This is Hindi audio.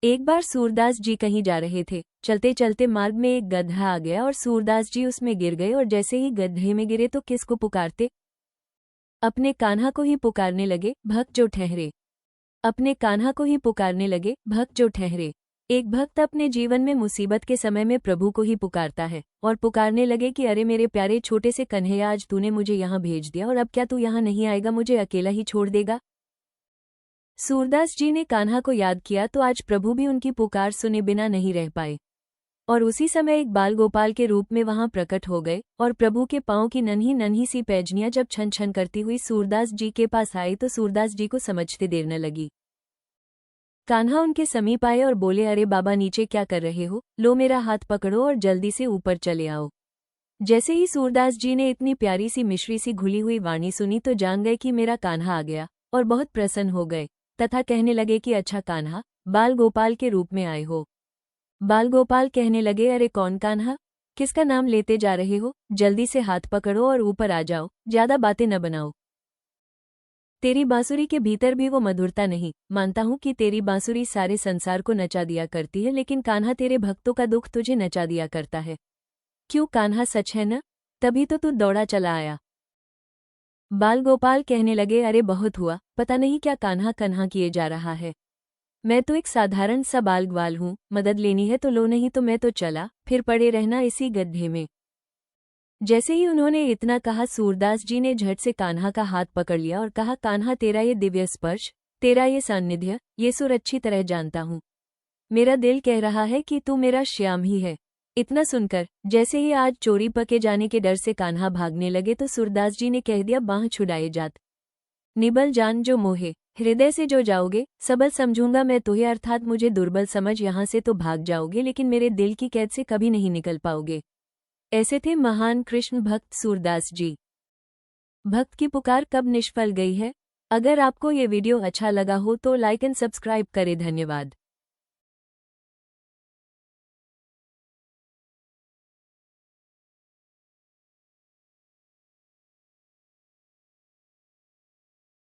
एक बार सूरदास जी कहीं जा रहे थे। चलते चलते मार्ग में एक गधा आ गया और सूरदास जी उसमें गिर गए और जैसे ही गड्ढे में गिरे तो किसको पुकारते? अपने कान्हा को ही पुकारने लगे, भक्त जो ठहरे। अपने कान्हा को ही पुकारने लगे, भक्त जो ठहरे। एक भक्त अपने जीवन में मुसीबत के समय में प्रभु को ही पुकारता है और पुकारने लगे कि अरे मेरे प्यारे छोटे से कन्हैया, आज तूने मुझे यहाँ भेज दिया और अब क्या तू यहाँ नहीं आएगा, मुझे अकेला ही छोड़ देगा? सूरदास जी ने कान्हा को याद किया तो आज प्रभु भी उनकी पुकार सुने बिना नहीं रह पाए और उसी समय एक बाल गोपाल के रूप में वहां प्रकट हो गए और प्रभु के पांव की नन्ही नन्ही सी पैजनियां जब छन छन करती हुई सूरदास जी के पास आई तो सूरदास जी को समझते देर न लगी। कान्हा उनके समीप आए और बोले, अरे बाबा नीचे क्या कर रहे हो, लो मेरा हाथ पकड़ो और जल्दी से ऊपर चले आओ। जैसे ही सूरदास जी ने इतनी प्यारी सी मिश्री सी घुली हुई वाणी सुनी तो जान गए कि मेरा कान्हा आ गया और बहुत प्रसन्न हो गए तथा कहने लगे कि अच्छा कान्हा, बाल गोपाल के रूप में आए हो। बाल गोपाल कहने लगे, अरे कौन कान्हा, किसका नाम लेते जा रहे हो, जल्दी से हाथ पकड़ो और ऊपर आ जाओ, ज्यादा बातें न बनाओ। तेरी बांसुरी के भीतर भी वो मधुरता नहीं। मानता हूं कि तेरी बांसुरी सारे संसार को नचा दिया करती है, लेकिन कान्हा तेरे भक्तों का दुख तुझे नचा दिया करता है। क्यों कान्हा, सच है न? तभी तो तू दौड़ा चला आया। बाल गोपाल कहने लगे, अरे बहुत हुआ, पता नहीं क्या कान्हा कन्हा किए जा रहा है। मैं तो एक साधारण सा बाल ग्वाल हूँ, मदद लेनी है तो लो, नहीं तो मैं तो चला, फिर पड़े रहना इसी गड्ढे में। जैसे ही उन्होंने इतना कहा सूरदास जी ने झट से कान्हा का हाथ पकड़ लिया और कहा, कान्हा तेरा ये दिव्य स्पर्श, तेरा ये सान्निध्य, ये सुर अच्छी तरह जानता हूँ। मेरा दिल कह रहा है कि तू मेरा श्याम ही है। इतना सुनकर जैसे ही आज चोरी पके जाने के डर से कान्हा भागने लगे तो सूरदास जी ने कह दिया, बाह छुड़ाए जात, निबल जान जो मोहे, हृदय से जो जाओगे सबल समझूंगा मैं तुम्हें, अर्थात मुझे दुर्बल समझ यहाँ से तो भाग जाओगे लेकिन मेरे दिल की कैद से कभी नहीं निकल पाओगे। ऐसे थे महान कृष्ण भक्त सूरदास जी। भक्त की पुकार कब निष्फल गई है? अगर आपको ये वीडियो अच्छा लगा हो तो लाइक एंड सब्सक्राइब करें। धन्यवाद।